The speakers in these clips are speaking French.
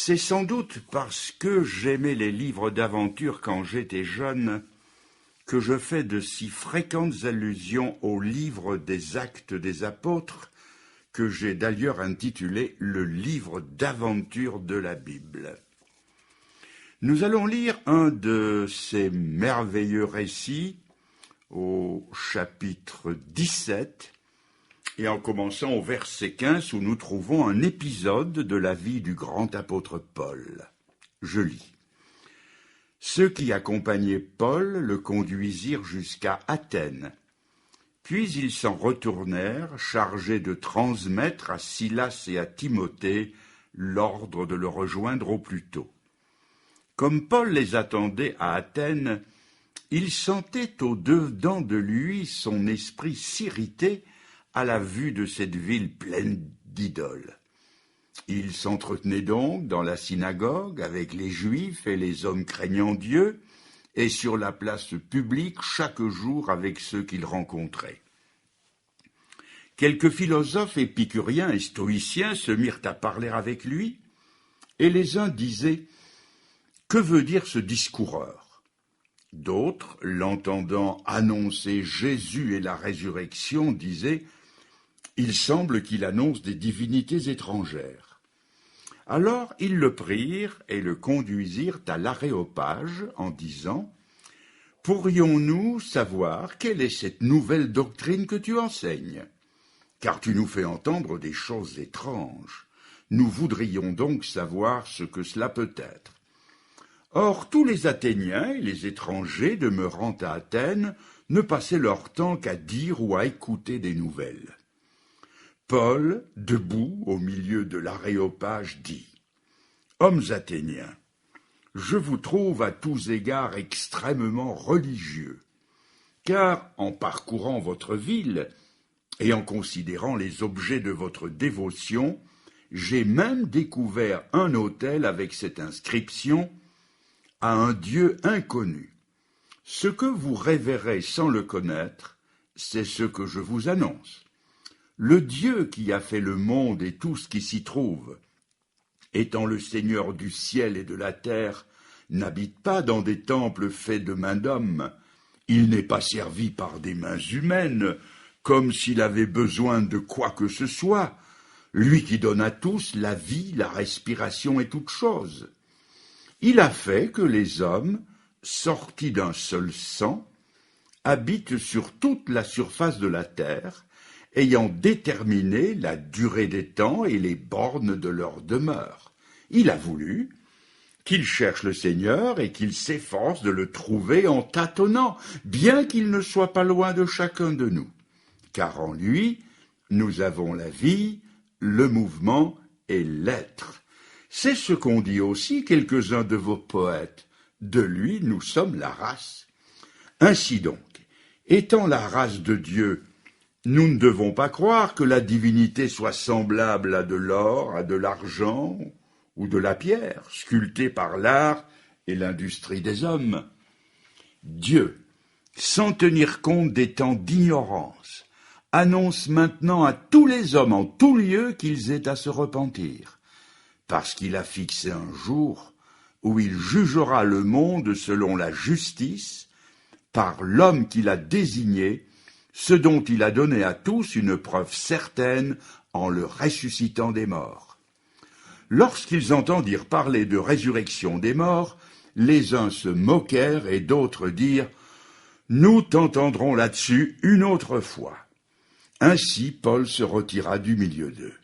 C'est sans doute parce que j'aimais les livres d'aventure quand j'étais jeune que je fais de si fréquentes allusions au livre des Actes des Apôtres que j'ai d'ailleurs intitulé le livre d'aventure de la Bible. Nous allons lire un de ces merveilleux récits au chapitre 17 et en commençant au verset 15 où nous trouvons un épisode de la vie du grand apôtre Paul. Je lis. Ceux qui accompagnaient Paul le conduisirent jusqu'à Athènes. Puis ils s'en retournèrent, chargés de transmettre à Silas et à Timothée l'ordre de le rejoindre au plus tôt. Comme Paul les attendait à Athènes, il sentait au-dedans de lui son esprit s'irriter à la vue de cette ville pleine d'idoles. Il s'entretenait donc dans la synagogue avec les Juifs et les hommes craignant Dieu, et sur la place publique chaque jour avec ceux qu'il rencontrait. Quelques philosophes épicuriens et stoïciens se mirent à parler avec lui, et les uns disaient « Que veut dire ce discoureur ?» D'autres, l'entendant annoncer Jésus et la résurrection, disaient « Il semble qu'il annonce des divinités étrangères. » Alors ils le prirent et le conduisirent à l'Aréopage en disant « Pourrions-nous savoir quelle est cette nouvelle doctrine que tu enseignes ? Car tu nous fais entendre des choses étranges. Nous voudrions donc savoir ce que cela peut être. » Or tous les Athéniens et les étrangers demeurant à Athènes ne passaient leur temps qu'à dire ou à écouter des nouvelles. Paul, debout au milieu de l'Aréopage, dit « Hommes athéniens, je vous trouve à tous égards extrêmement religieux, car en parcourant votre ville et en considérant les objets de votre dévotion, j'ai même découvert un autel avec cette inscription « À un Dieu inconnu. Ce que vous révérez sans le connaître, c'est ce que je vous annonce. Le Dieu qui a fait le monde et tout ce qui s'y trouve, étant le Seigneur du ciel et de la terre, n'habite pas dans des temples faits de mains d'hommes. Il n'est pas servi par des mains humaines, comme s'il avait besoin de quoi que ce soit, lui qui donne à tous la vie, la respiration et toutes choses. Il a fait que les hommes, sortis d'un seul sang, habitent sur toute la surface de la terre, ayant déterminé la durée des temps et les bornes de leur demeure. Il a voulu qu'ils cherchent le Seigneur et qu'ils s'efforcent de le trouver en tâtonnant, bien qu'il ne soit pas loin de chacun de nous. Car en lui, nous avons la vie, le mouvement et l'être. C'est ce qu'ont dit aussi quelques-uns de vos poètes. De lui, nous sommes la race. Ainsi donc, étant la race de Dieu, nous ne devons pas croire que la divinité soit semblable à de l'or, à de l'argent ou de la pierre, sculptée par l'art et l'industrie des hommes. Dieu, sans tenir compte des temps d'ignorance, annonce maintenant à tous les hommes en tout lieu qu'ils aient à se repentir, parce qu'il a fixé un jour où il jugera le monde selon la justice, par l'homme qu'il a désigné, ce dont il a donné à tous une preuve certaine en le ressuscitant des morts. Lorsqu'ils entendirent parler de résurrection des morts, les uns se moquèrent et d'autres dirent « Nous t'entendrons là-dessus une autre fois. » Ainsi Paul se retira du milieu d'eux.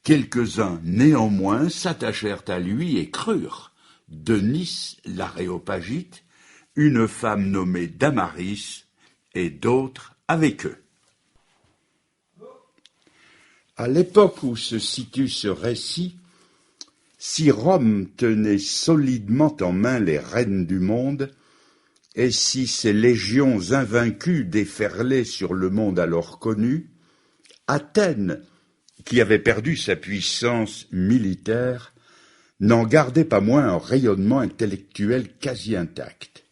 Quelques-uns néanmoins s'attachèrent à lui et crurent. Denis l'Aréopagite, une femme nommée Damaris et d'autres avec eux. À l'époque où se situe ce récit, si Rome tenait solidement en main les rênes du monde, et si ses légions invaincues déferlaient sur le monde alors connu, Athènes, qui avait perdu sa puissance militaire, n'en gardait pas moins un rayonnement intellectuel quasi intact.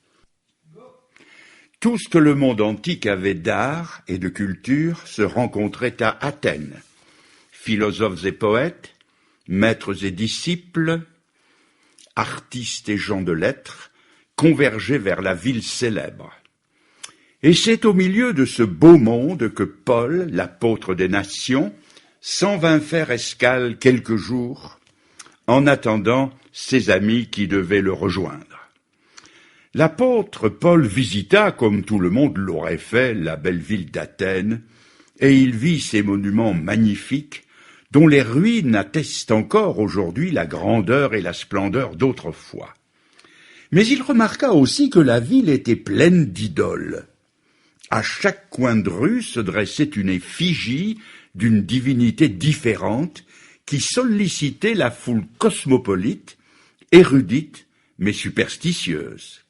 Tout ce que le monde antique avait d'art et de culture se rencontrait à Athènes. Philosophes et poètes, maîtres et disciples, artistes et gens de lettres, convergeaient vers la ville célèbre. Et c'est au milieu de ce beau monde que Paul, l'apôtre des nations, s'en vint faire escale quelques jours, en attendant ses amis qui devaient le rejoindre. L'apôtre Paul visita, comme tout le monde l'aurait fait, la belle ville d'Athènes, et il vit ces monuments magnifiques, dont les ruines attestent encore aujourd'hui la grandeur et la splendeur d'autrefois. Mais il remarqua aussi que la ville était pleine d'idoles. À chaque coin de rue se dressait une effigie d'une divinité différente qui sollicitait la foule cosmopolite, érudite, mais superstitieuse.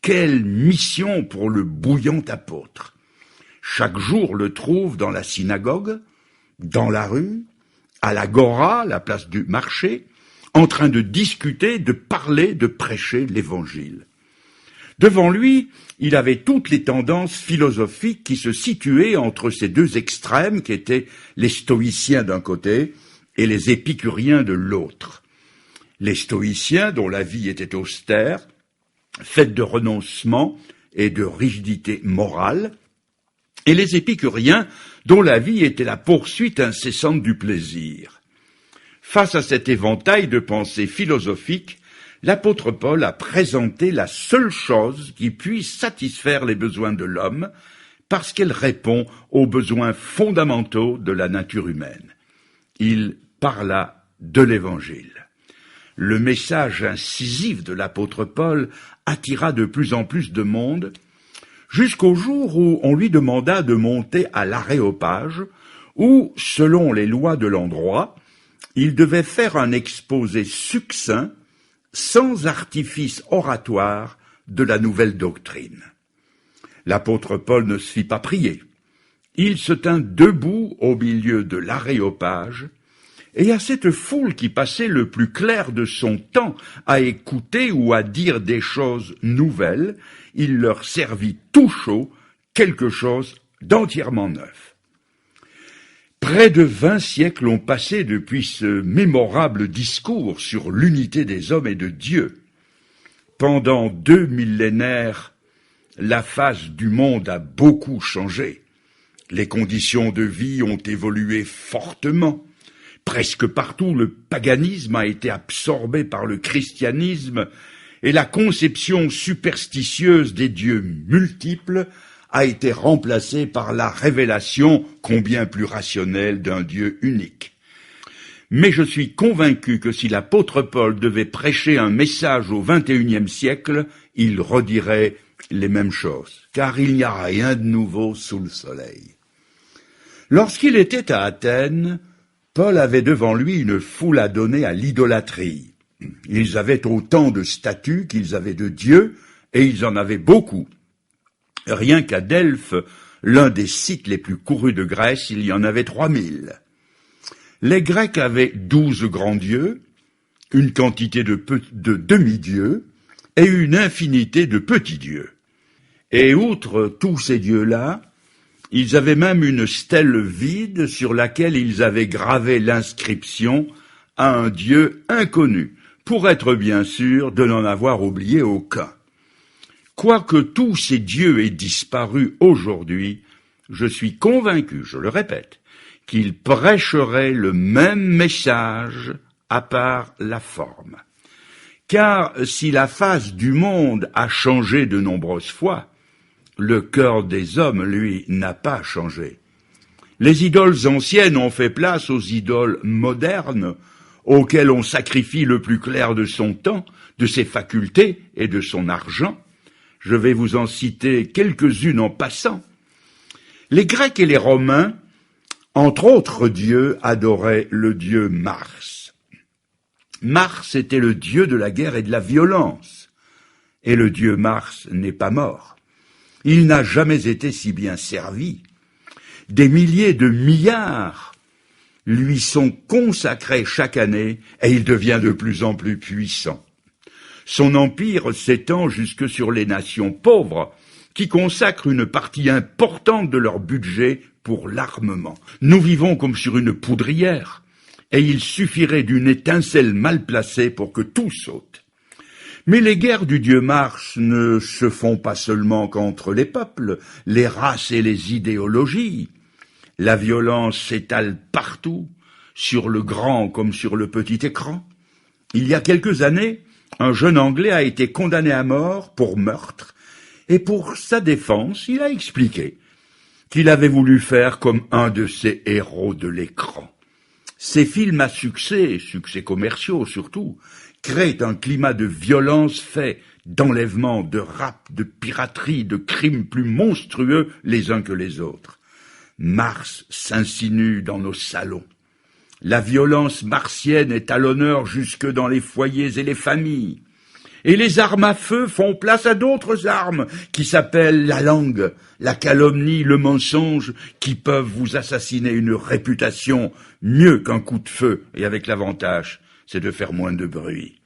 Quelle mission pour le bouillant apôtre! Chaque jour le trouve dans la synagogue, dans la rue, à l'agora, la place du marché, en train de discuter, de parler, de prêcher l'Évangile. Devant lui, il avait toutes les tendances philosophiques qui se situaient entre ces deux extrêmes qu'étaient les stoïciens d'un côté et les épicuriens de l'autre. Les stoïciens, dont la vie était austère, faite de renoncement et de rigidité morale, et les épicuriens, dont la vie était la poursuite incessante du plaisir. Face à cet éventail de pensées philosophiques, l'apôtre Paul a présenté la seule chose qui puisse satisfaire les besoins de l'homme, parce qu'elle répond aux besoins fondamentaux de la nature humaine. Il parla de l'Évangile. Le message incisif de l'apôtre Paul attira de plus en plus de monde, jusqu'au jour où on lui demanda de monter à l'Aréopage, où, selon les lois de l'endroit, il devait faire un exposé succinct, sans artifice oratoire, de la nouvelle doctrine. L'apôtre Paul ne se fit pas prier. Il se tint debout au milieu de l'Aréopage, et à cette foule qui passait le plus clair de son temps à écouter ou à dire des choses nouvelles, il leur servit tout chaud quelque chose d'entièrement neuf. Près de 20 siècles ont passé depuis ce mémorable discours sur l'unité des hommes et de Dieu. Pendant 2 millénaires, la face du monde a beaucoup changé. Les conditions de vie ont évolué fortement. Presque partout, le paganisme a été absorbé par le christianisme et la conception superstitieuse des dieux multiples a été remplacée par la révélation combien plus rationnelle d'un Dieu unique. Mais je suis convaincu que si l'apôtre Paul devait prêcher un message au XXIe siècle, il redirait les mêmes choses, car il n'y a rien de nouveau sous le soleil. Lorsqu'il était à Athènes, Paul avait devant lui une foule adonnée à l'idolâtrie. Ils avaient autant de statues qu'ils avaient de dieux, et ils en avaient beaucoup. Rien qu'à Delphes, l'un des sites les plus courus de Grèce, il y en avait 3000. Les Grecs avaient 12 grands dieux, une quantité de demi-dieux et une infinité de petits dieux. Et outre tous ces dieux-là, ils avaient même une stèle vide sur laquelle ils avaient gravé l'inscription à un dieu inconnu, pour être bien sûr de n'en avoir oublié aucun. Quoique tous ces dieux aient disparu aujourd'hui, je suis convaincu, je le répète, qu'ils prêcheraient le même message à part la forme. Car si la face du monde a changé de nombreuses fois, le cœur des hommes, lui, n'a pas changé. Les idoles anciennes ont fait place aux idoles modernes, auxquelles on sacrifie le plus clair de son temps, de ses facultés et de son argent. Je vais vous en citer quelques-unes en passant. Les Grecs et les Romains, entre autres dieux, adoraient le dieu Mars. Mars était le dieu de la guerre et de la violence. Et le dieu Mars n'est pas mort. Il n'a jamais été si bien servi. Des milliers de milliards lui sont consacrés chaque année et il devient de plus en plus puissant. Son empire s'étend jusque sur les nations pauvres qui consacrent une partie importante de leur budget pour l'armement. Nous vivons comme sur une poudrière et il suffirait d'une étincelle mal placée pour que tout saute. Mais les guerres du dieu Mars ne se font pas seulement qu'entre les peuples, les races et les idéologies. La violence s'étale partout, sur le grand comme sur le petit écran. Il y a quelques années, un jeune Anglais a été condamné à mort pour meurtre, et pour sa défense, il a expliqué qu'il avait voulu faire comme un de ces héros de l'écran. Ces films à succès commerciaux surtout, créent un climat de violence fait d'enlèvements, de rap, de piraterie, de crimes plus monstrueux les uns que les autres. Mars s'insinue dans nos salons. La violence martienne est à l'honneur jusque dans les foyers et les familles. Et les armes à feu font place à d'autres armes qui s'appellent la langue, la calomnie, le mensonge, qui peuvent vous assassiner une réputation mieux qu'un coup de feu, et avec l'avantage, c'est de faire moins de bruit.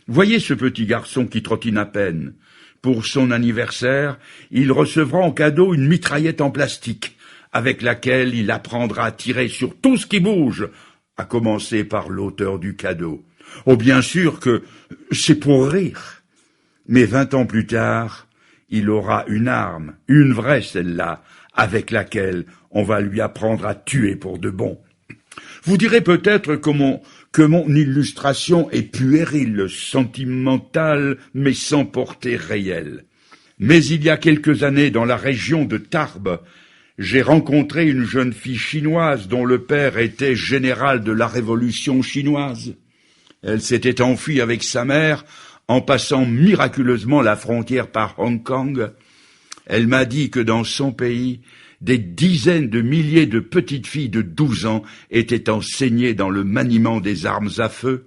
Voyez ce petit garçon qui trottine à peine. Pour son anniversaire, il recevra en cadeau une mitraillette en plastique, avec laquelle il apprendra à tirer sur tout ce qui bouge, à commencer par l'auteur du cadeau. Oh, bien sûr que c'est pour rire. Mais 20 ans plus tard, il aura une arme, une vraie celle-là, avec laquelle on va lui apprendre à tuer pour de bon. Vous direz peut-être que mon illustration est puérile, sentimentale, mais sans portée réelle. Mais il y a quelques années, dans la région de Tarbes, j'ai rencontré une jeune fille chinoise dont le père était général de la révolution chinoise. Elle s'était enfuie avec sa mère en passant miraculeusement la frontière par Hong Kong. Elle m'a dit que dans son pays, des dizaines de milliers de petites filles de 12 ans étaient enseignées dans le maniement des armes à feu.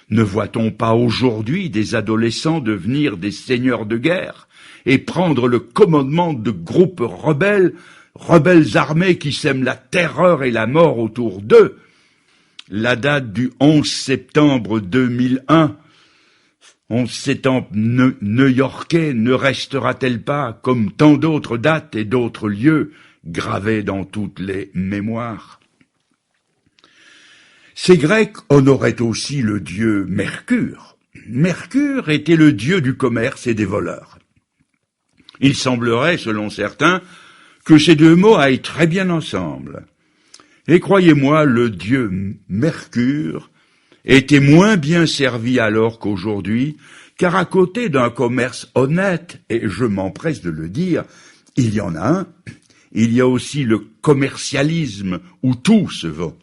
Ne voit-on pas aujourd'hui des adolescents devenir des seigneurs de guerre et prendre le commandement de groupes rebelles armés qui sèment la terreur et la mort autour d'eux? La date du 11 septembre 2001, 11 septembre new-yorkais, ne restera-t-elle pas, comme tant d'autres dates et d'autres lieux, gravée dans toutes les mémoires? Ces Grecs honoraient aussi le dieu Mercure. Mercure était le dieu du commerce et des voleurs. Il semblerait, selon certains, que ces deux mots aillent très bien ensemble. Et croyez-moi, le dieu Mercure était moins bien servi alors qu'aujourd'hui, car à côté d'un commerce honnête, et je m'empresse de le dire, il y en a un, il y a aussi le commercialisme où tout se vend.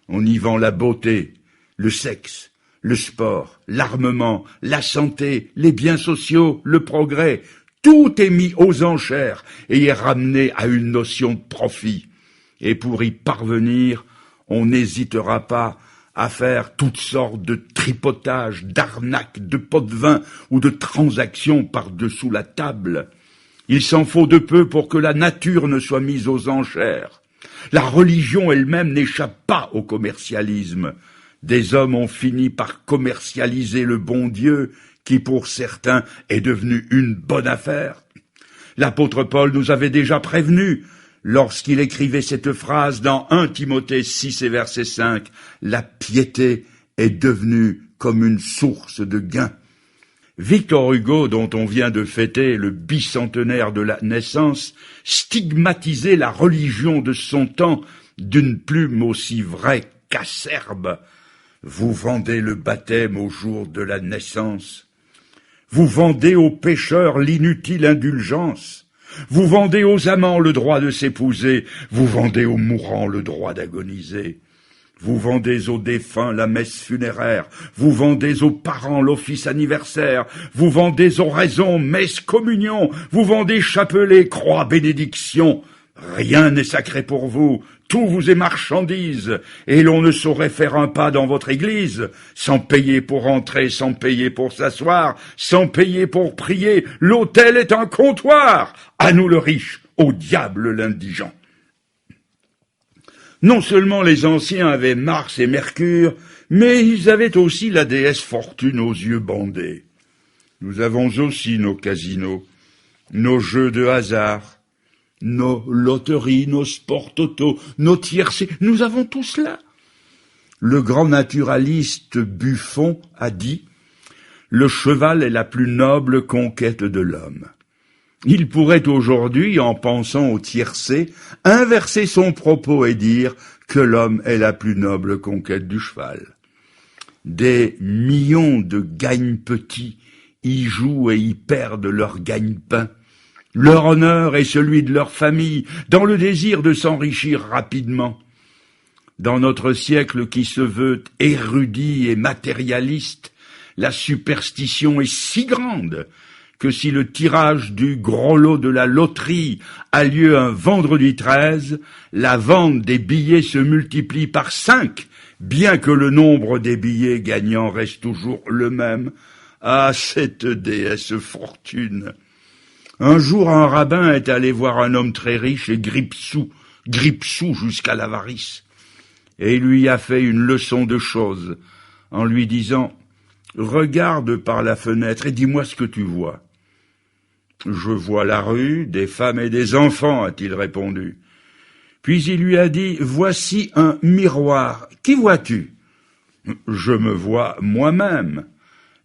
On y vend la beauté, le sexe, le sport, l'armement, la santé, les biens sociaux, le progrès. Tout est mis aux enchères et est ramené à une notion de profit. Et pour y parvenir, on n'hésitera pas à faire toutes sortes de tripotages, d'arnaques, de pots de vin ou de transactions par-dessous la table. Il s'en faut de peu pour que la nature ne soit mise aux enchères. La religion elle-même n'échappe pas au commercialisme. Des hommes ont fini par commercialiser le bon Dieu, qui pour certains est devenu une bonne affaire. L'apôtre Paul nous avait déjà prévenus lorsqu'il écrivait cette phrase dans 1 Timothée 6 et verset 5, « La piété est devenue comme une source de gain ». Victor Hugo, dont on vient de fêter le bicentenaire de la naissance, stigmatisait la religion de son temps d'une plume aussi vraie qu'acerbe. Vous vendez le baptême au jour de la naissance. Vous vendez aux pécheurs l'inutile indulgence. Vous vendez aux amants le droit de s'épouser. Vous vendez aux mourants le droit d'agoniser. Vous vendez aux défunts la messe funéraire. Vous vendez aux parents l'office anniversaire. Vous vendez aux raisons messe communion. Vous vendez chapelet, croix, bénédiction. Rien n'est sacré pour vous. Tout vous est marchandise, et l'on ne saurait faire un pas dans votre église sans payer pour entrer, sans payer pour s'asseoir, sans payer pour prier. L'autel est un comptoir. À nous le riche, au diable l'indigent. Non seulement les anciens avaient Mars et Mercure, mais ils avaient aussi la déesse Fortune aux yeux bandés. Nous avons aussi nos casinos, nos jeux de hasard, nos loteries, nos sports totaux, nos tiercés, nous avons tout cela. Le grand naturaliste Buffon a dit « le cheval est la plus noble conquête de l'homme. Il pourrait aujourd'hui, en pensant au tiercé, inverser son propos et dire que l'homme est la plus noble conquête du cheval. Des millions de gagne-petits y jouent et y perdent leur gagne-pain, leur honneur et celui de leur famille, dans le désir de s'enrichir rapidement. Dans notre siècle qui se veut érudit et matérialiste, la superstition est si grande que si le tirage du gros lot de la loterie a lieu un vendredi 13, la vente des billets se multiplie par 5, bien que le nombre des billets gagnants reste toujours le même. Ah, cette déesse fortune! Un jour, un rabbin est allé voir un homme très riche et grippe-sous jusqu'à l'avarice, et il lui a fait une leçon de choses, en lui disant « Regarde par la fenêtre et dis-moi ce que tu vois. » « Je vois la rue, des femmes et des enfants, a-t-il répondu. Puis il lui a dit « Voici un miroir. Qui vois-tu ?»« Je me vois moi-même. »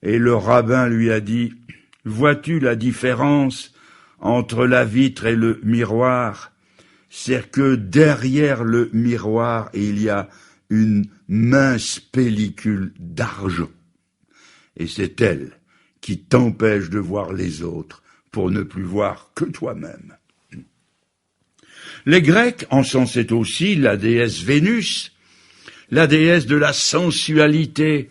Et le rabbin lui a dit « Vois-tu la différence entre la vitre et le miroir ? C'est que derrière le miroir, il y a une mince pellicule d'argent. Et c'est elle qui t'empêche de voir les autres pour ne plus voir que toi-même. » Les Grecs encensaient aussi la déesse Vénus, la déesse de la sensualité,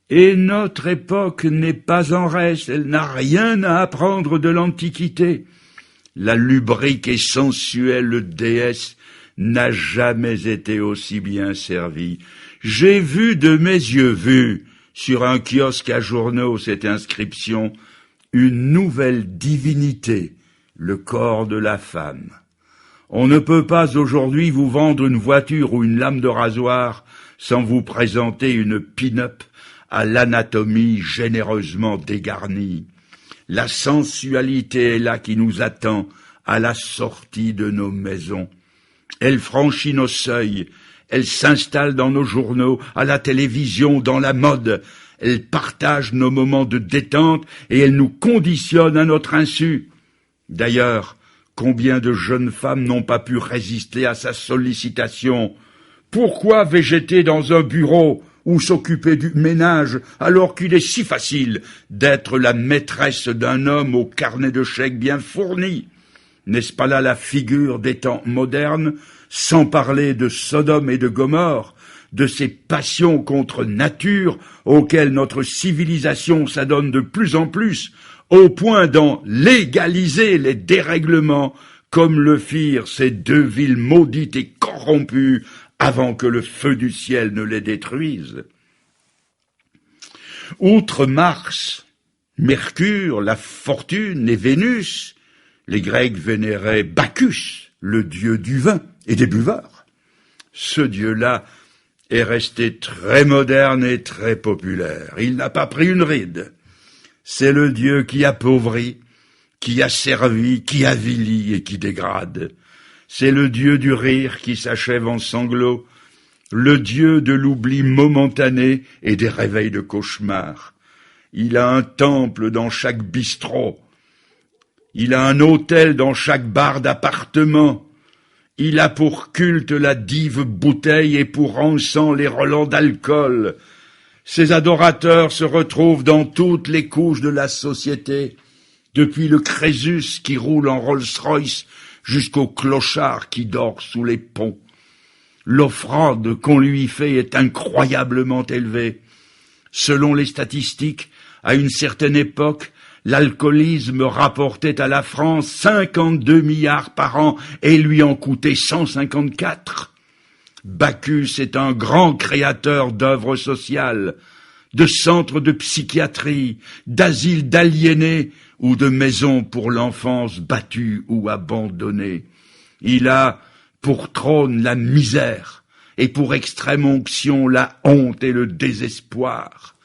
et notre époque n'est pas en reste, elle n'a rien à apprendre de l'Antiquité. La lubrique et sensuelle déesse n'a jamais été aussi bien servie. J'ai vu de mes yeux vus, sur un kiosque à journaux, cette inscription « Une nouvelle divinité, le corps de la femme ». On ne peut pas aujourd'hui vous vendre une voiture ou une lame de rasoir sans vous présenter une pin-up à l'anatomie généreusement dégarnie. La sensualité est là qui nous attend à la sortie de nos maisons. Elle franchit nos seuils, elle s'installe dans nos journaux, à la télévision, dans la mode. Elle partage nos moments de détente et elle nous conditionne à notre insu. D'ailleurs, combien de jeunes femmes n'ont pas pu résister à sa sollicitation? Pourquoi végéter dans un bureau ou s'occuper du ménage alors qu'il est si facile d'être la maîtresse d'un homme au carnet de chèques bien fourni? N'est-ce pas là la figure des temps modernes, sans parler de Sodome et de Gomorrhe, de ces passions contre nature auxquelles notre civilisation s'adonne de plus en plus, au point d'en légaliser les dérèglements, comme le firent ces deux villes maudites et corrompues avant que le feu du ciel ne les détruise. Outre Mars, Mercure, la fortune et Vénus, les Grecs vénéraient Bacchus, le dieu du vin et des buveurs. Ce dieu-là est resté très moderne et très populaire. Il n'a pas pris une ride. C'est le Dieu qui appauvrit, qui asservit, qui avilit et qui dégrade. C'est le Dieu du rire qui s'achève en sanglots, le Dieu de l'oubli momentané et des réveils de cauchemars. Il a un temple dans chaque bistrot. Il a un autel dans chaque bar d'appartement. Il a pour culte la dive bouteille et pour encens les relents d'alcool. Ses adorateurs se retrouvent dans toutes les couches de la société, depuis le Crésus qui roule en Rolls-Royce jusqu'au clochard qui dort sous les ponts. L'offrande qu'on lui fait est incroyablement élevée. Selon les statistiques, à une certaine époque, l'alcoolisme rapportait à la France 52 milliards par an et lui en coûtait 154. Bacchus est un grand créateur d'œuvres sociales, de centres de psychiatrie, d'asiles d'aliénés ou de maisons pour l'enfance battue ou abandonnée. Il a pour trône la misère et pour extrême onction la honte et le désespoir.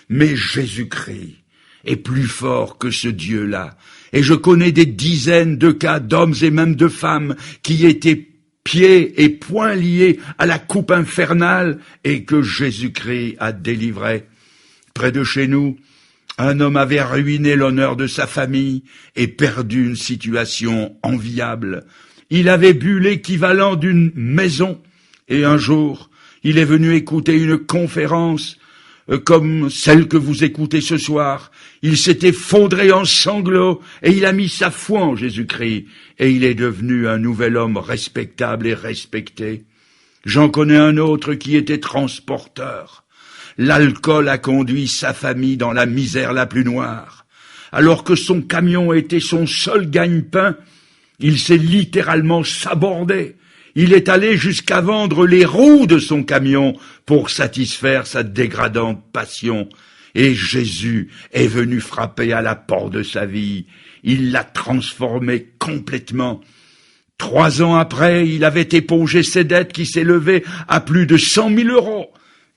Mais Jésus-Christ est plus fort que ce Dieu-là, et je connais des dizaines de cas d'hommes et même de femmes qui étaient pieds et poings liés à la coupe infernale et que Jésus-Christ a délivré. Près de chez nous, Un homme avait ruiné l'honneur de sa famille et perdu une situation enviable. Il avait bu l'équivalent d'une maison et un jour, il est venu écouter une conférence comme celle que vous écoutez ce soir. Il s'est effondré en sanglots et il a mis sa foi en Jésus-Christ et il est devenu un nouvel homme respectable et respecté. J'en connais un autre qui était transporteur. L'alcool a conduit sa famille dans la misère la plus noire. Alors que son camion était son seul gagne-pain, il s'est littéralement sabordé. Il est allé jusqu'à vendre les roues de son camion pour satisfaire sa dégradante passion. Et Jésus est venu frapper à la porte de sa vie. Il l'a transformé complètement. 3 ans après, il avait épongé ses dettes qui s'élevaient à plus de 100 000 €.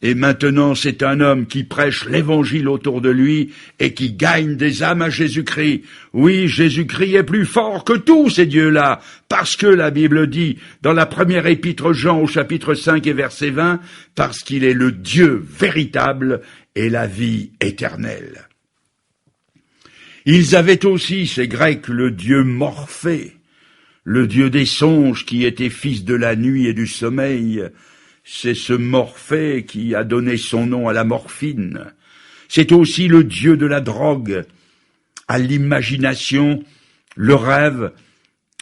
Et maintenant, c'est un homme qui prêche l'évangile autour de lui et qui gagne des âmes à Jésus-Christ. Oui, Jésus-Christ est plus fort que tous ces dieux-là, parce que la Bible dit, dans la première épître Jean au chapitre 5 et verset 20, parce qu'il est le Dieu véritable et la vie éternelle. Ils avaient aussi, ces Grecs, le dieu Morphée, le dieu des songes qui était fils de la nuit et du sommeil. C'est ce Morphée qui a donné son nom à la morphine. C'est aussi le dieu de la drogue, à l'imagination, le rêve,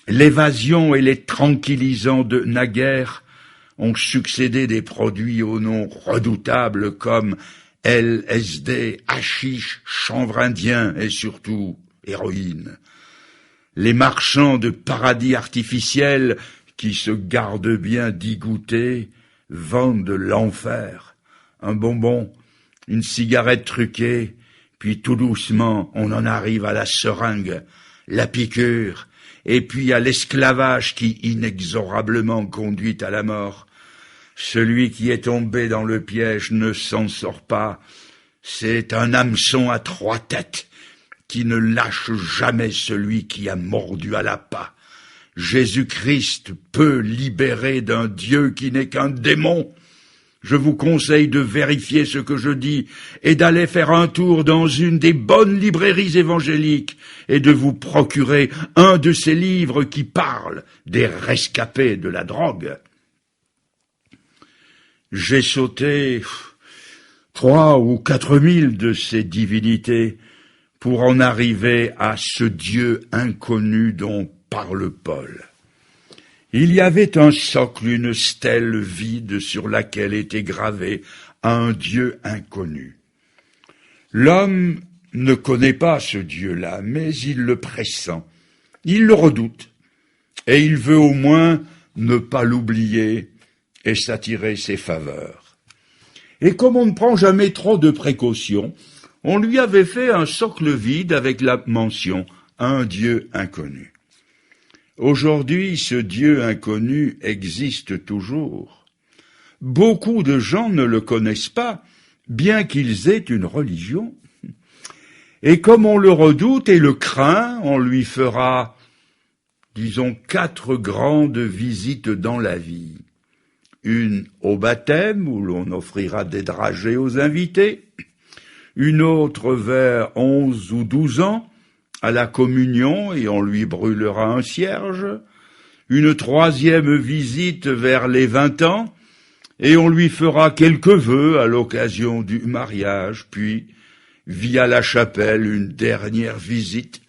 l'évasion et les tranquillisants de naguère ont succédé des produits au nom redoutables comme LSD, hashish, chanvre indien et surtout héroïne. Les marchands de paradis artificiels qui se gardent bien d'y goûter vendent de l'enfer, un bonbon, une cigarette truquée, puis tout doucement on en arrive à la seringue, la piqûre, et puis à l'esclavage qui inexorablement conduit à la mort. Celui qui est tombé dans le piège ne s'en sort pas. C'est un hameçon à 3 têtes qui ne lâche jamais celui qui a mordu à l'appât. Jésus-Christ peut libérer d'un Dieu qui n'est qu'un démon. Je vous conseille de vérifier ce que je dis et d'aller faire un tour dans une des bonnes librairies évangéliques et de vous procurer un de ces livres qui parlent des rescapés de la drogue. J'ai sauté 3 ou 4 000 de ces divinités pour en arriver à ce Dieu inconnu dont parle Paul. Il y avait un socle, une stèle vide sur laquelle était gravé un Dieu inconnu. L'homme ne connaît pas ce Dieu-là, mais il le pressent, il le redoute, et il veut au moins ne pas l'oublier et s'attirer ses faveurs. Et comme on ne prend jamais trop de précautions, on lui avait fait un socle vide avec la mention « un Dieu inconnu ». Aujourd'hui, ce Dieu inconnu existe toujours. Beaucoup de gens ne le connaissent pas, bien qu'ils aient une religion. Et comme on le redoute et le craint, on lui fera, disons, 4 grandes visites dans la vie. Une au baptême, où l'on offrira des dragées aux invités. Une autre vers 11 ou 12 ans, à la communion, et on lui brûlera un cierge. Une 3e visite vers les 20 ans, et on lui fera quelques vœux à l'occasion du mariage, puis, via la chapelle, une dernière visite,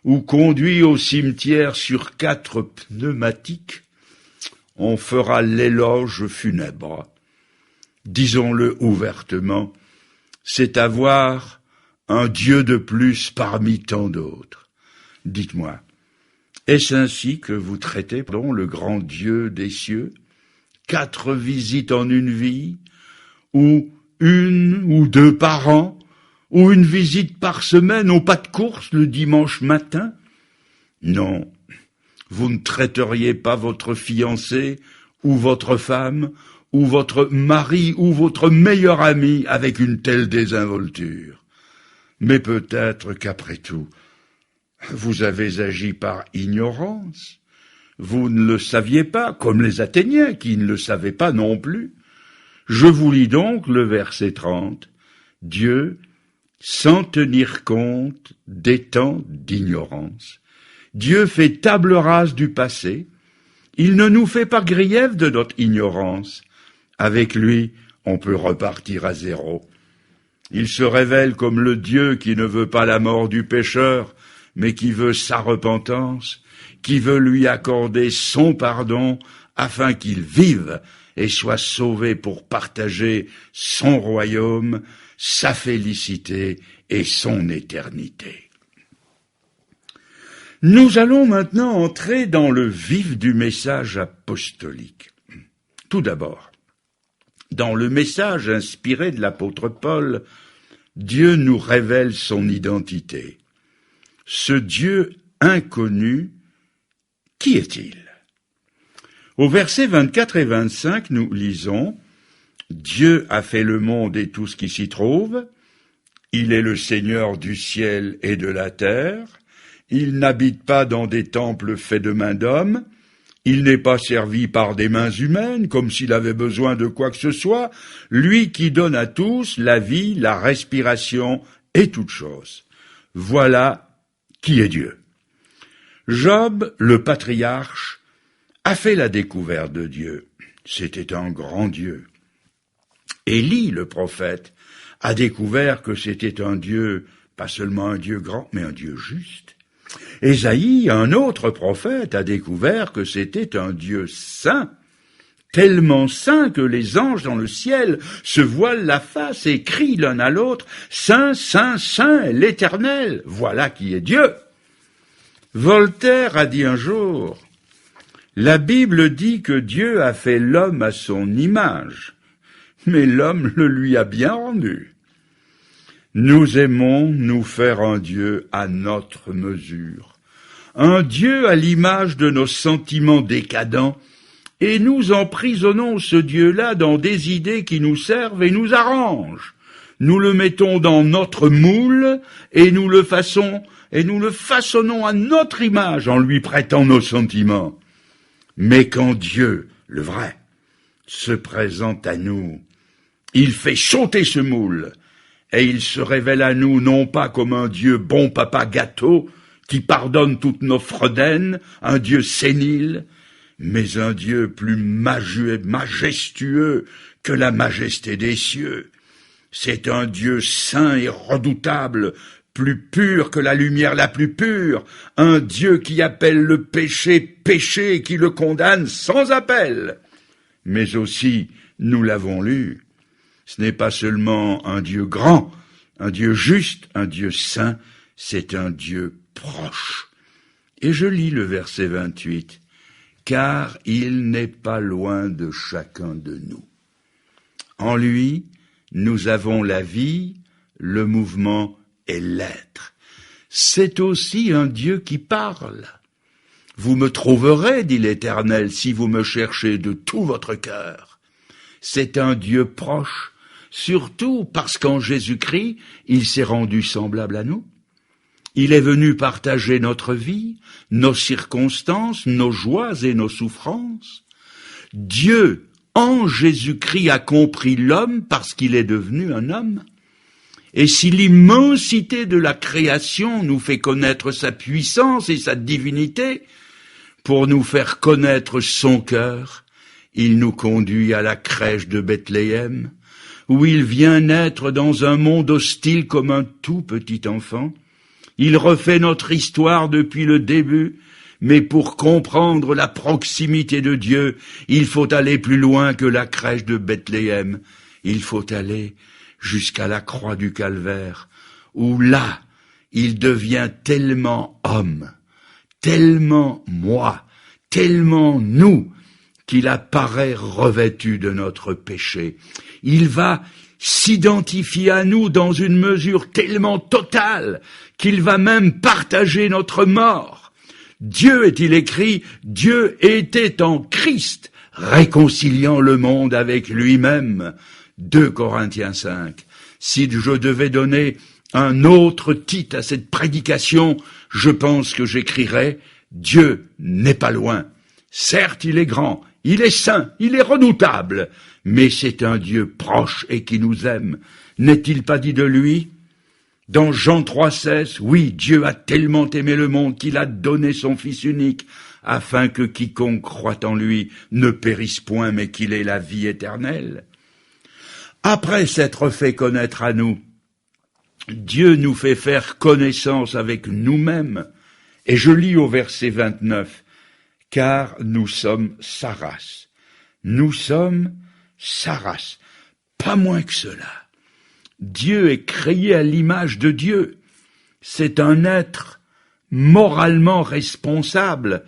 ou conduit au cimetière sur 4 pneumatiques, on fera l'éloge funèbre. Disons-le ouvertement, c'est avoir un Dieu de plus parmi tant d'autres. Dites-moi, est-ce ainsi que vous traitez, le grand Dieu des cieux? 4 visites en une vie, ou 1 ou 2 par an, ou une visite par semaine au pas de course le dimanche matin? Non, vous ne traiteriez pas votre fiancé, ou votre femme, ou votre mari, ou votre meilleur ami avec une telle désinvolture. Mais peut-être qu'après tout, vous avez agi par ignorance. Vous ne le saviez pas, comme les Athéniens qui ne le savaient pas non plus. Je vous lis donc le verset 30. Dieu, sans tenir compte des temps d'ignorance. Dieu fait table rase du passé. Il ne nous fait pas grief de notre ignorance. Avec lui, on peut repartir à zéro. Il se révèle comme le Dieu qui ne veut pas la mort du pécheur, mais qui veut sa repentance, qui veut lui accorder son pardon afin qu'il vive et soit sauvé pour partager son royaume, sa félicité et son éternité. Nous allons maintenant entrer dans le vif du message apostolique. Tout d'abord, dans le message inspiré de l'apôtre Paul, Dieu nous révèle son identité. Ce Dieu inconnu, qui est-il? Au versets 24 et 25, nous lisons « Dieu a fait le monde et tout ce qui s'y trouve. Il est le Seigneur du ciel et de la terre. Il n'habite pas dans des temples faits de mains d'hommes. Il n'est pas servi par des mains humaines, comme s'il avait besoin de quoi que ce soit. Lui qui donne à tous la vie, la respiration et toutes choses. Voilà qui est Dieu. » Job, le patriarche, a fait la découverte de Dieu. C'était un grand Dieu. Élie, le prophète, a découvert que c'était un Dieu, pas seulement un Dieu grand, mais un Dieu juste. Ésaïe, un autre prophète, a découvert que c'était un Dieu saint, tellement saint que les anges dans le ciel se voilent la face et crient l'un à l'autre « Saint, Saint, Saint, l'Éternel, voilà qui est Dieu !» Voltaire a dit un jour « La Bible dit que Dieu a fait l'homme à son image, mais l'homme le lui a bien rendu. » Nous aimons nous faire un Dieu à notre mesure, un Dieu à l'image de nos sentiments décadents, et nous emprisonnons ce Dieu-là dans des idées qui nous servent et nous arrangent. Nous le mettons dans notre moule et nous le façonnons à notre image en lui prêtant nos sentiments. Mais quand Dieu, le vrai, se présente à nous, il fait sauter ce moule et il se révèle à nous non pas comme un Dieu bon papa gâteau qui pardonne toutes nos fredaines, un Dieu sénile, mais un Dieu plus majestueux que la majesté des cieux. C'est un Dieu saint et redoutable, plus pur que la lumière la plus pure, un Dieu qui appelle le péché péché et qui le condamne sans appel. Mais aussi, nous l'avons lu, ce n'est pas seulement un Dieu grand, un Dieu juste, un Dieu saint, c'est un Dieu proche. Et je lis le verset 28. « Car il n'est pas loin de chacun de nous. En lui, nous avons la vie, le mouvement et l'être. » C'est aussi un Dieu qui parle. « Vous me trouverez, dit l'Éternel, si vous me cherchez de tout votre cœur. » C'est un Dieu proche, surtout parce qu'en Jésus-Christ, il s'est rendu semblable à nous. Il est venu partager notre vie, nos circonstances, nos joies et nos souffrances. Dieu, en Jésus-Christ, a compris l'homme parce qu'il est devenu un homme. Et si l'immensité de la création nous fait connaître sa puissance et sa divinité, pour nous faire connaître son cœur, il nous conduit à la crèche de Bethléem, où il vient naître dans un monde hostile comme un tout petit enfant. Il refait notre histoire depuis le début, mais pour comprendre la proximité de Dieu, il faut aller plus loin que la crèche de Bethléem. Il faut aller jusqu'à la croix du Calvaire, où là, il devient tellement homme, tellement moi, tellement nous, qu'il apparaît revêtu de notre péché. Il va s'identifier à nous dans une mesure tellement totale qu'il va même partager notre mort. Dieu, est-il écrit, Dieu était en Christ, réconciliant le monde avec lui-même. 2 Corinthiens 5. Si je devais donner un autre titre à cette prédication, je pense que j'écrirais « Dieu n'est pas loin. Certes, il est grand, il est saint, il est redoutable, mais c'est un Dieu proche et qui nous aime. N'est-il pas dit de lui ? Dans Jean 3,16, oui, Dieu a tellement aimé le monde qu'il a donné son Fils unique, afin que quiconque croit en lui ne périsse point, mais qu'il ait la vie éternelle. Après s'être fait connaître à nous, Dieu nous fait faire connaissance avec nous-mêmes. Et je lis au verset 29, « Car nous sommes sa race. » Nous sommes sa race. Pas moins que cela. Dieu est créé à l'image de Dieu. C'est un être moralement responsable,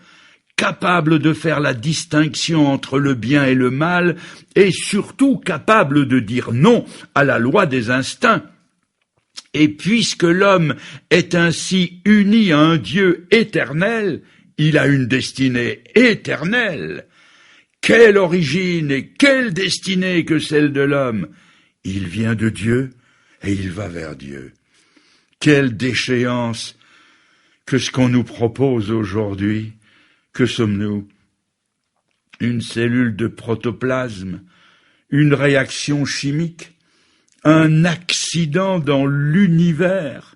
capable de faire la distinction entre le bien et le mal, et surtout capable de dire non à la loi des instincts. Et puisque l'homme est ainsi uni à un Dieu éternel, il a une destinée éternelle. Quelle origine et quelle destinée que celle de l'homme! Il vient de Dieu et il va vers Dieu. Quelle déchéance que ce qu'on nous propose aujourd'hui. Que sommes-nous? Une cellule de protoplasme, une réaction chimique, un accident dans l'univers,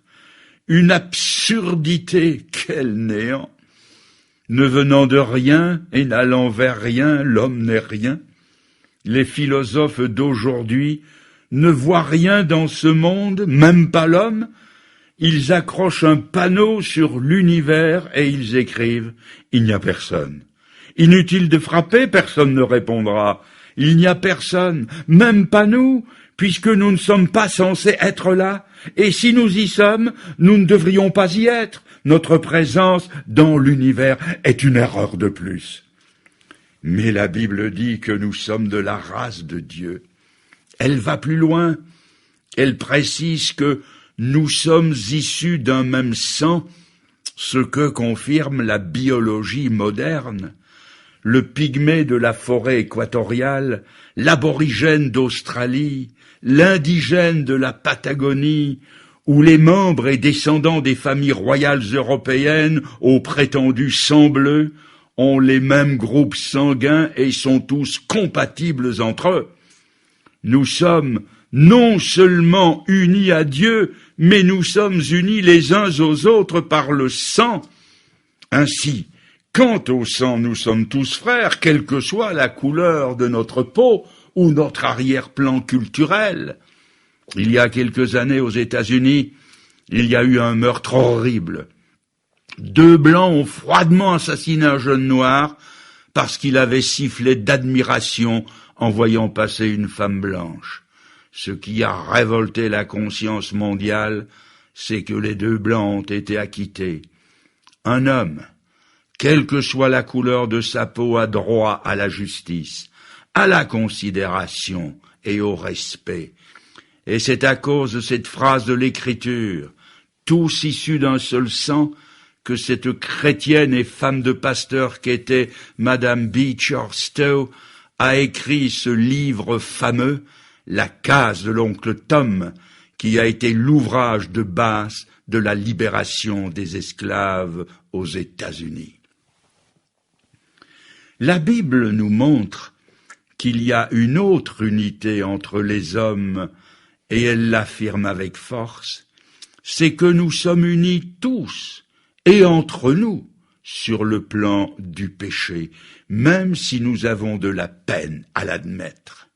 une absurdité, quel néant! Ne venant de rien et n'allant vers rien, l'homme n'est rien. Les philosophes d'aujourd'hui ne voient rien dans ce monde, même pas l'homme. Ils accrochent un panneau sur l'univers et ils écrivent « Il n'y a personne ». Inutile de frapper, personne ne répondra. Il n'y a personne, même pas nous, puisque nous ne sommes pas censés être là. Et si nous y sommes, nous ne devrions pas y être. Notre présence dans l'univers est une erreur de plus. Mais la Bible dit que nous sommes de la race de Dieu. Elle va plus loin. Elle précise que nous sommes issus d'un même sang, ce que confirme la biologie moderne. Le pygmée de la forêt équatoriale, l'aborigène d'Australie, l'indigène de la Patagonie, ou les membres et descendants des familles royales européennes au prétendu sang bleu, ont les mêmes groupes sanguins et sont tous compatibles entre eux. Nous sommes non seulement unis à Dieu, mais nous sommes unis les uns aux autres par le sang. Ainsi, quant au sang, nous sommes tous frères, quelle que soit la couleur de notre peau ou notre arrière-plan culturel. Il y a quelques années aux États-Unis, il y a eu un meurtre horrible. 2 Blancs ont froidement assassiné un jeune noir parce qu'il avait sifflé d'admiration en voyant passer une femme blanche. Ce qui a révolté la conscience mondiale, c'est que les 2 Blancs ont été acquittés. Un homme, quelle que soit la couleur de sa peau, a droit à la justice, à la considération et au respect. Et c'est à cause de cette phrase de l'Écriture, tous issus d'un seul sang, que cette chrétienne et femme de pasteur qu'était Madame Beecher Stowe a écrit ce livre fameux, La case de l'oncle Tom, qui a été l'ouvrage de base de la libération des esclaves aux États-Unis. La Bible nous montre qu'il y a une autre unité entre les hommes, et elle l'affirme avec force, c'est que nous sommes unis tous, et entre nous, sur le plan du péché, même si nous avons de la peine à l'admettre.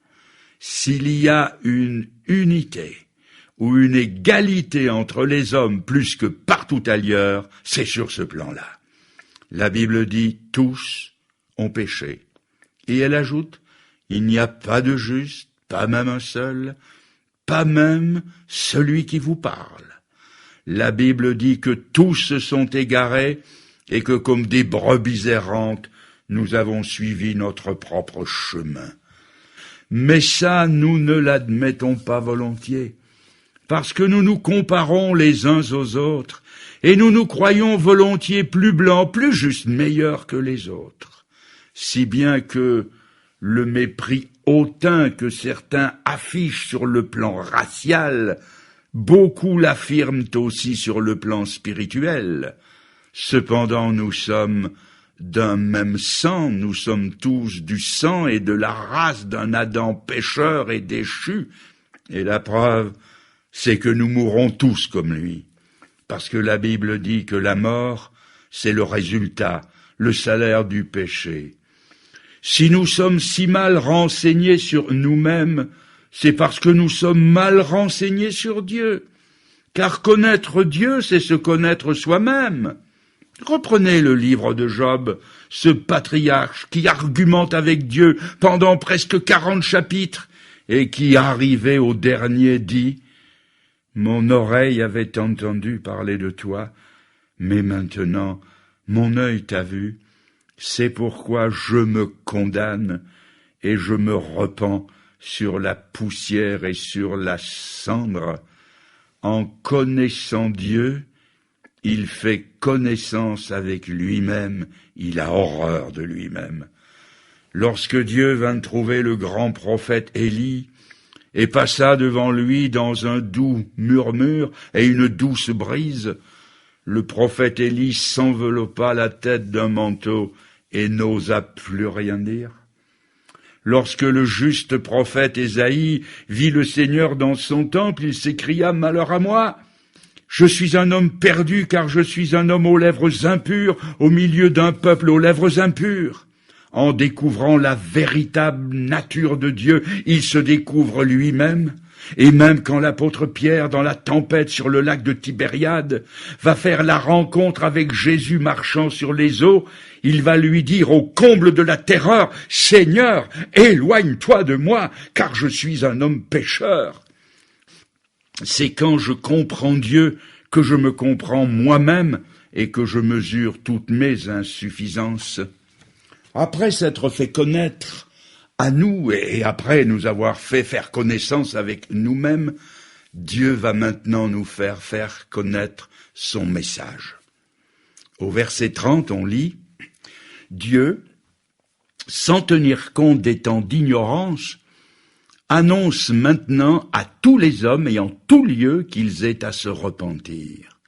S'il y a une unité ou une égalité entre les hommes plus que partout ailleurs, c'est sur ce plan-là. La Bible dit « tous ont péché ». Et elle ajoute « il n'y a pas de juste, pas même un seul, pas même celui qui vous parle ». La Bible dit que tous se sont égarés et que comme des brebis errantes, nous avons suivi notre propre chemin. Mais ça, nous ne l'admettons pas volontiers, parce que nous nous comparons les uns aux autres, et nous nous croyons volontiers plus blancs, plus justes, meilleurs que les autres. Si bien que le mépris hautain que certains affichent sur le plan racial, beaucoup l'affirment aussi sur le plan spirituel. Cependant, nous sommes d'un même sang, nous sommes tous du sang et de la race d'un Adam pécheur et déchu. Et la preuve, c'est que nous mourrons tous comme lui. Parce que la Bible dit que la mort, c'est le résultat, le salaire du péché. Si nous sommes si mal renseignés sur nous-mêmes, c'est parce que nous sommes mal renseignés sur Dieu. Car connaître Dieu, c'est se connaître soi-même. Reprenez le livre de Job, ce patriarche qui argumente avec Dieu pendant presque 40 chapitres et qui, arrivé au dernier, dit « Mon oreille avait entendu parler de toi, mais maintenant mon œil t'a vu, c'est pourquoi je me condamne et je me repens sur la poussière et sur la cendre. En connaissant Dieu, il fait connaissance avec lui-même, il a horreur de lui-même. Lorsque Dieu vint trouver le grand prophète Élie, et passa devant lui dans un doux murmure et une douce brise, le prophète Élie s'enveloppa la tête d'un manteau et n'osa plus rien dire. Lorsque le juste prophète Ésaïe vit le Seigneur dans son temple, il s'écria « Malheur à moi ! Je suis un homme perdu, car je suis un homme aux lèvres impures, au milieu d'un peuple aux lèvres impures. » En découvrant la véritable nature de Dieu, il se découvre lui-même. Et même quand l'apôtre Pierre, dans la tempête sur le lac de Tibériade, va faire la rencontre avec Jésus marchant sur les eaux, il va lui dire au comble de la terreur, « Seigneur, éloigne-toi de moi, car je suis un homme pécheur. » C'est quand je comprends Dieu que je me comprends moi-même et que je mesure toutes mes insuffisances. Après s'être fait connaître à nous et après nous avoir fait faire connaissance avec nous-mêmes, Dieu va maintenant nous faire connaître son message. Au verset 30, on lit « Dieu, sans tenir compte des temps d'ignorance, annonce maintenant à tous les hommes et en tout lieu qu'ils aient à se repentir. »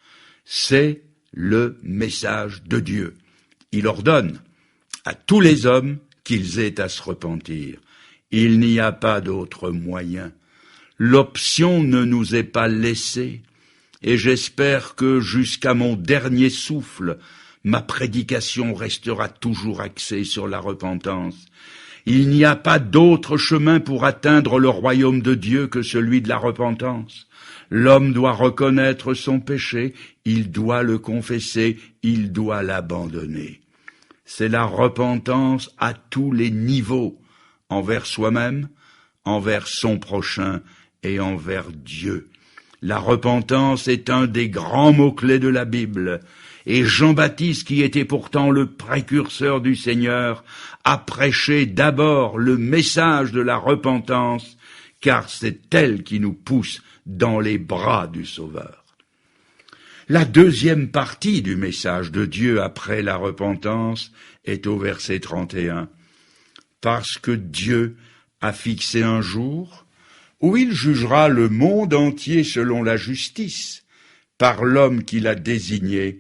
C'est le message de Dieu. Il ordonne à tous les hommes qu'ils aient à se repentir. Il n'y a pas d'autre moyen. L'option ne nous est pas laissée, et j'espère que jusqu'à mon dernier souffle, ma prédication restera toujours axée sur la repentance. Il n'y a pas d'autre chemin pour atteindre le royaume de Dieu que celui de la repentance. L'homme doit reconnaître son péché, il doit le confesser, il doit l'abandonner. C'est la repentance à tous les niveaux, envers soi-même, envers son prochain et envers Dieu. La repentance est un des grands mots-clés de la Bible. Et Jean-Baptiste, qui était pourtant le précurseur du Seigneur, a prêché d'abord le message de la repentance, car c'est elle qui nous pousse dans les bras du Sauveur. La deuxième partie du message de Dieu après la repentance est au verset 31. Parce que Dieu a fixé un jour où il jugera le monde entier selon la justice, par l'homme qu'il a désigné,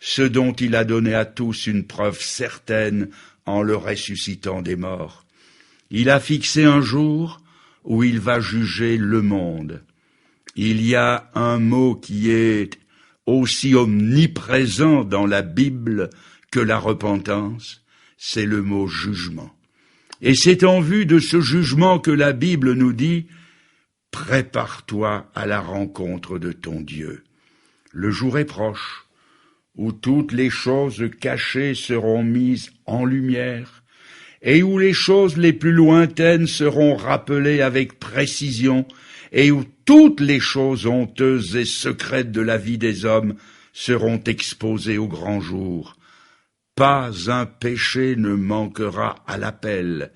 ce dont il a donné à tous une preuve certaine en le ressuscitant des morts. Il a fixé un jour où il va juger le monde. Il y a un mot qui est aussi omniprésent dans la Bible que la repentance, c'est le mot jugement. Et c'est en vue de ce jugement que la Bible nous dit « Prépare-toi à la rencontre de ton Dieu. Le jour est proche, où toutes les choses cachées seront mises en lumière, et où les choses les plus lointaines seront rappelées avec précision, et où toutes les choses honteuses et secrètes de la vie des hommes seront exposées au grand jour. Pas un péché ne manquera à l'appel.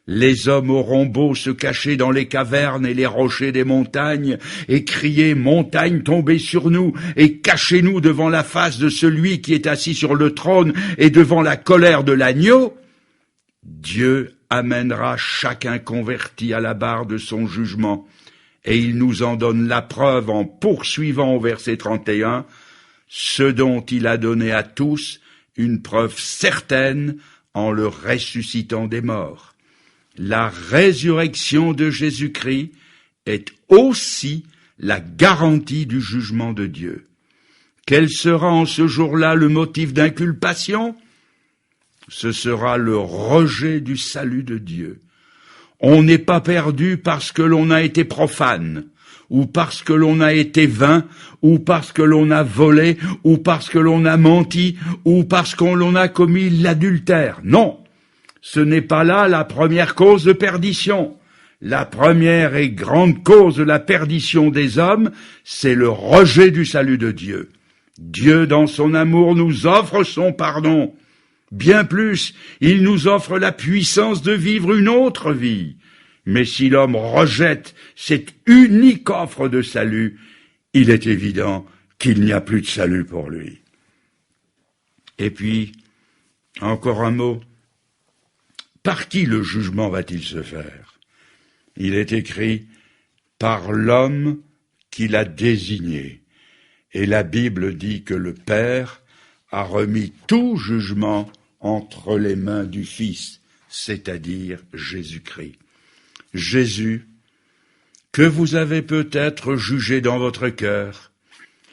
Les hommes auront beau se cacher dans les cavernes et les rochers des montagnes, et crier « Montagne tombée sur nous !» et « Cachez-nous devant la face de celui qui est assis sur le trône et devant la colère de l'agneau !» Dieu amènera chacun converti à la barre de son jugement, et il nous en donne la preuve en poursuivant au verset 31, ce dont il a donné à tous une preuve certaine en le ressuscitant des morts. La résurrection de Jésus-Christ est aussi la garantie du jugement de Dieu. Quel sera en ce jour-là le motif d'inculpation? Ce sera le rejet du salut de Dieu. On n'est pas perdu parce que l'on a été profane, ou parce que l'on a été vain, ou parce que l'on a volé, ou parce que l'on a menti, ou parce qu'on l'on a commis l'adultère. Non, ce n'est pas là la première cause de perdition. La première et grande cause de la perdition des hommes, c'est le rejet du salut de Dieu. Dieu, dans son amour, nous offre son pardon. Bien plus, il nous offre la puissance de vivre une autre vie. Mais si l'homme rejette cette unique offre de salut, il est évident qu'il n'y a plus de salut pour lui. Et puis, encore un mot, par qui le jugement va-t-il se faire? Il est écrit « par l'homme qu'il a désigné ». Et la Bible dit que le Père a remis tout jugement entre les mains du Fils, c'est-à-dire Jésus-Christ. Jésus, que vous avez peut-être jugé dans votre cœur,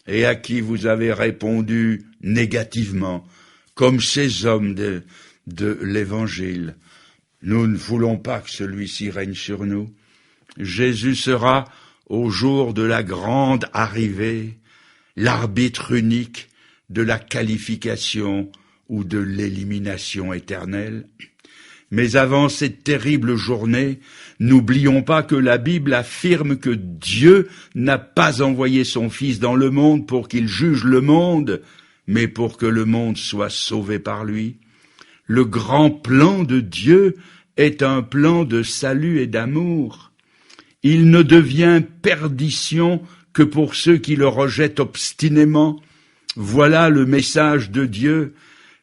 et à qui vous avez répondu négativement, comme ces hommes de l'Évangile. Nous ne voulons pas que celui-ci règne sur nous. Jésus sera, au jour de la grande arrivée, l'arbitre unique de la qualification ou de l'élimination éternelle. Mais avant cette terrible journée, n'oublions pas que la Bible affirme que Dieu n'a pas envoyé son Fils dans le monde pour qu'il juge le monde, mais pour que le monde soit sauvé par lui. Le grand plan de Dieu est un plan de salut et d'amour. Il ne devient perdition que pour ceux qui le rejettent obstinément. Voilà le message de Dieu.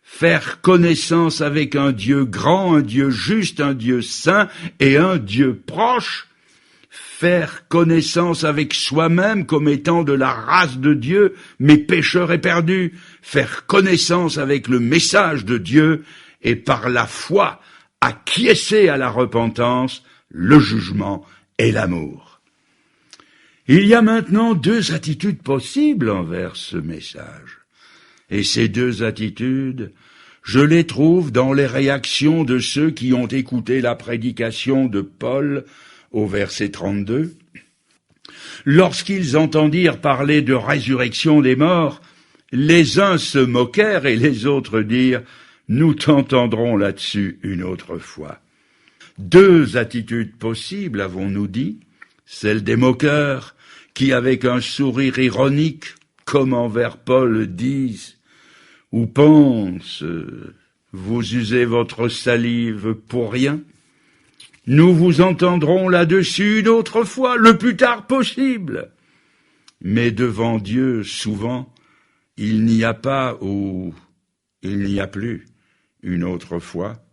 Faire connaissance avec un Dieu grand, un Dieu juste, un Dieu saint et un Dieu proche. Faire connaissance avec soi-même comme étant de la race de Dieu, mais pécheur et perdu. Faire connaissance avec le message de Dieu et par la foi acquiescer à la repentance, le jugement et l'amour. Il y a maintenant deux attitudes possibles envers ce message. Et ces deux attitudes, je les trouve dans les réactions de ceux qui ont écouté la prédication de Paul au verset 32. Lorsqu'ils entendirent parler de résurrection des morts, les uns se moquèrent et les autres dirent « Nous t'entendrons là-dessus une autre fois ». Deux attitudes possibles, avons-nous dit, celle des moqueurs, qui avec un sourire ironique, comme envers Paul, disent ou pensent « Vous usez votre salive pour rien ». Nous vous entendrons là-dessus une autre fois, le plus tard possible. Mais devant Dieu, souvent, il n'y a pas ou il n'y a plus une autre fois.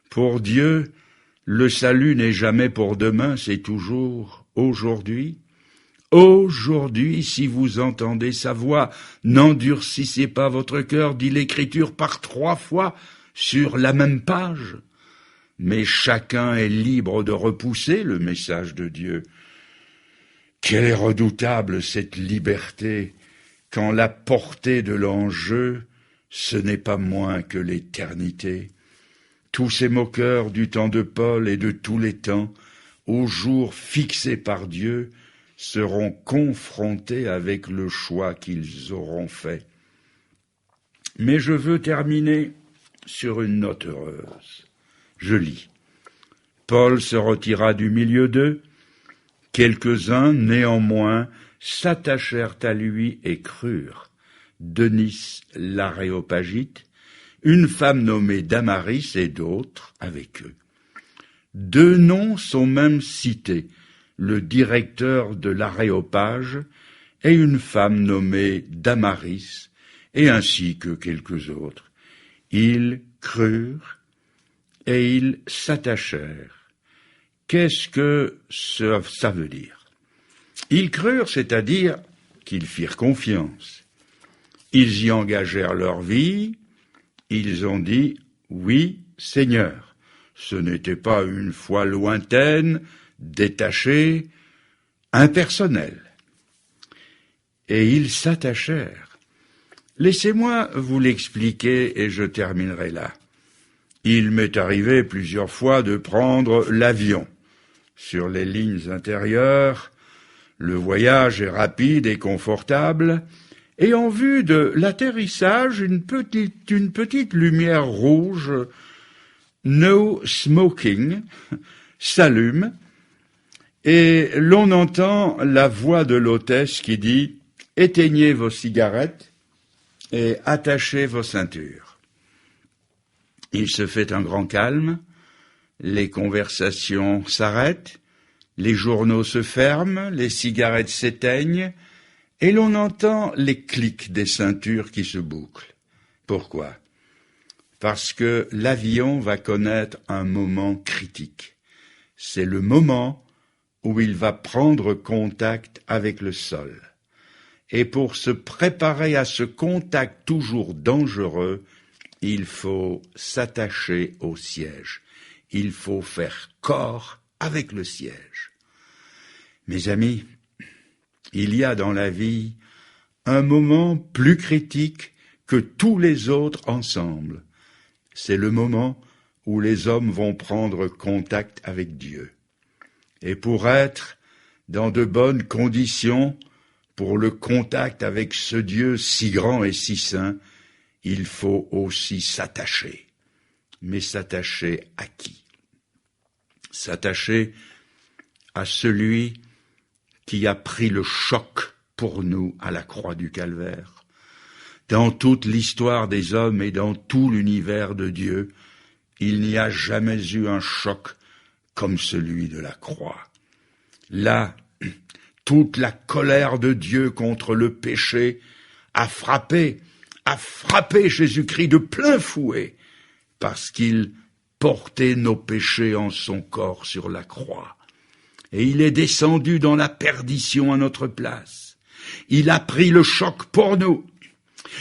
Pour Dieu, le salut n'est jamais pour demain, c'est toujours aujourd'hui. Aujourd'hui, si vous entendez sa voix, n'endurcissez pas votre cœur, dit l'Écriture par 3 fois sur la même page. Mais chacun est libre de repousser le message de Dieu. Quelle est redoutable cette liberté, quand la portée de l'enjeu, ce n'est pas moins que l'éternité. Tous ces moqueurs du temps de Paul et de tous les temps, au jour fixé par Dieu, seront confrontés avec le choix qu'ils auront fait. Mais je veux terminer sur une note heureuse. Je lis. Paul se retira du milieu d'eux. Quelques-uns, néanmoins, s'attachèrent à lui et crurent. Denis l'Aréopagite, une femme nommée Damaris et d'autres avec eux. 2 noms sont même cités, le directeur de l'Aréopage et une femme nommée Damaris, et ainsi que quelques autres. Ils crurent et ils s'attachèrent. Qu'est-ce que ça veut dire? Ils crurent, c'est-à-dire qu'ils firent confiance. Ils y engagèrent leur vie, ils ont dit « Oui, Seigneur ». Ce n'était pas une foi lointaine, détachée, impersonnelle. et ils s'attachèrent. Laissez-moi vous l'expliquer et je terminerai là. Il m'est arrivé plusieurs fois de prendre l'avion. Sur les lignes intérieures, le voyage est rapide et confortable, et en vue de l'atterrissage, une petite lumière rouge, no smoking, s'allume, et l'on entend la voix de l'hôtesse qui dit « Éteignez vos cigarettes et attachez vos ceintures ». Il se fait un grand calme, les conversations s'arrêtent, les journaux se ferment, les cigarettes s'éteignent, et l'on entend les clics des ceintures qui se bouclent. Pourquoi ? Parce que l'avion va connaître un moment critique. C'est le moment où il va prendre contact avec le sol. Et pour se préparer à ce contact toujours dangereux, il faut s'attacher au siège. Il faut faire corps avec le siège. Mes amis, il y a dans la vie un moment plus critique que tous les autres ensemble. C'est le moment où les hommes vont prendre contact avec Dieu. Et pour être dans de bonnes conditions pour le contact avec ce Dieu si grand et si saint, il faut aussi s'attacher. Mais s'attacher à qui ? S'attacher à celui qui a pris le choc pour nous à la croix du Calvaire. Dans toute l'histoire des hommes et dans tout l'univers de Dieu, il n'y a jamais eu un choc comme celui de la croix. Là, toute la colère de Dieu contre le péché a frappé Jésus-Christ de plein fouet, parce qu'il portait nos péchés en son corps sur la croix. Et il est descendu dans la perdition à notre place. Il a pris le choc pour nous.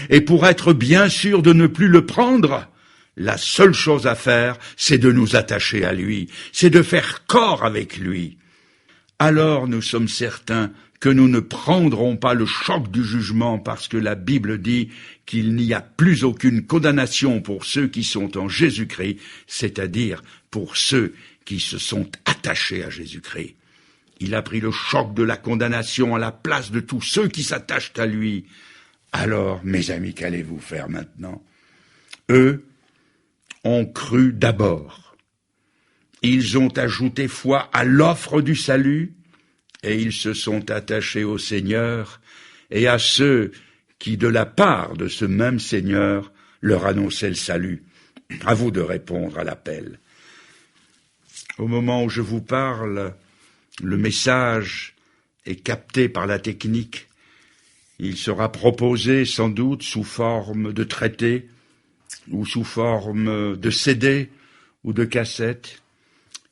Et pour être bien sûr de ne plus le prendre, la seule chose à faire, c'est de nous attacher à lui, c'est de faire corps avec lui. Alors nous sommes certains que nous ne prendrons pas le choc du jugement parce que la Bible dit qu'il n'y a plus aucune condamnation pour ceux qui sont en Jésus-Christ, c'est-à-dire pour ceux qui se sont attachés à Jésus-Christ. Il a pris le choc de la condamnation à la place de tous ceux qui s'attachent à lui. Alors, mes amis, qu'allez-vous faire maintenant ? Eux ont cru d'abord. Ils ont ajouté foi à l'offre du salut et ils se sont attachés au Seigneur et à ceux qui, de la part de ce même Seigneur, leur annonçaient le salut. À vous de répondre à l'appel. Au moment où je vous parle, le message est capté par la technique. Il sera proposé sans doute sous forme de traité ou sous forme de CD ou de cassette.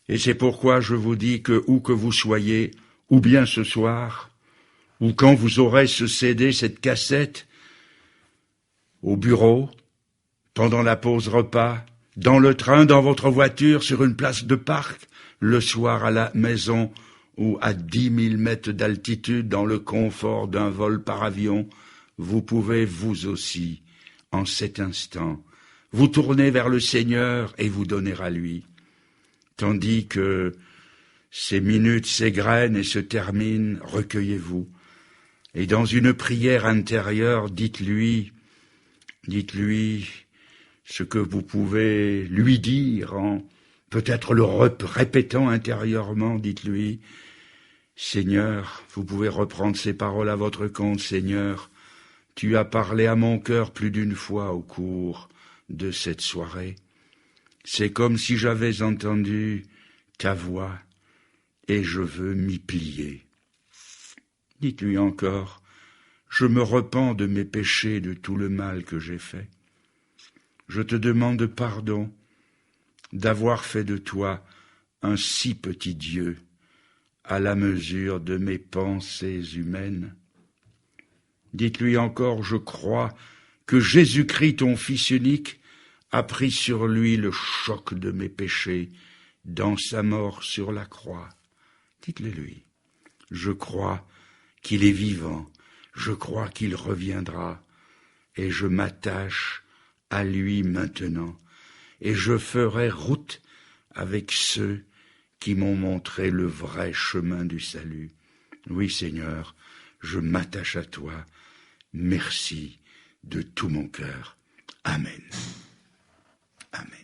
Et c'est pourquoi je vous dis que où que vous soyez, ou bien ce soir, ou quand vous aurez ce CD, cette cassette, au bureau, pendant la pause repas, dans le train, dans votre voiture, sur une place de parc, le soir à la maison ou à 10 000 mètres d'altitude, dans le confort d'un vol par avion, vous pouvez vous aussi, en cet instant, vous tourner vers le Seigneur et vous donner à lui. Tandis que ces minutes s'égrènent et se terminent, recueillez-vous. Et dans une prière intérieure, dites-lui ce que vous pouvez lui dire en peut-être le répétant intérieurement, dites-lui, Seigneur, vous pouvez reprendre ces paroles à votre compte, Seigneur, tu as parlé à mon cœur plus d'une fois au cours de cette soirée. C'est comme si j'avais entendu ta voix et je veux m'y plier. Dites-lui encore, je me repens de mes péchés, de tout le mal que j'ai fait. Je te demande pardon d'avoir fait de toi un si petit Dieu à la mesure de mes pensées humaines. Dites-lui encore, je crois que Jésus-Christ, ton Fils unique, a pris sur lui le choc de mes péchés dans sa mort sur la croix. Dites-le lui, je crois qu'il est vivant, Je crois qu'il reviendra, et je m'attache à lui maintenant, et je ferai route avec ceux qui m'ont montré le vrai chemin du salut. Oui, Seigneur, je m'attache à toi. Merci de tout mon cœur. Amen. Amen.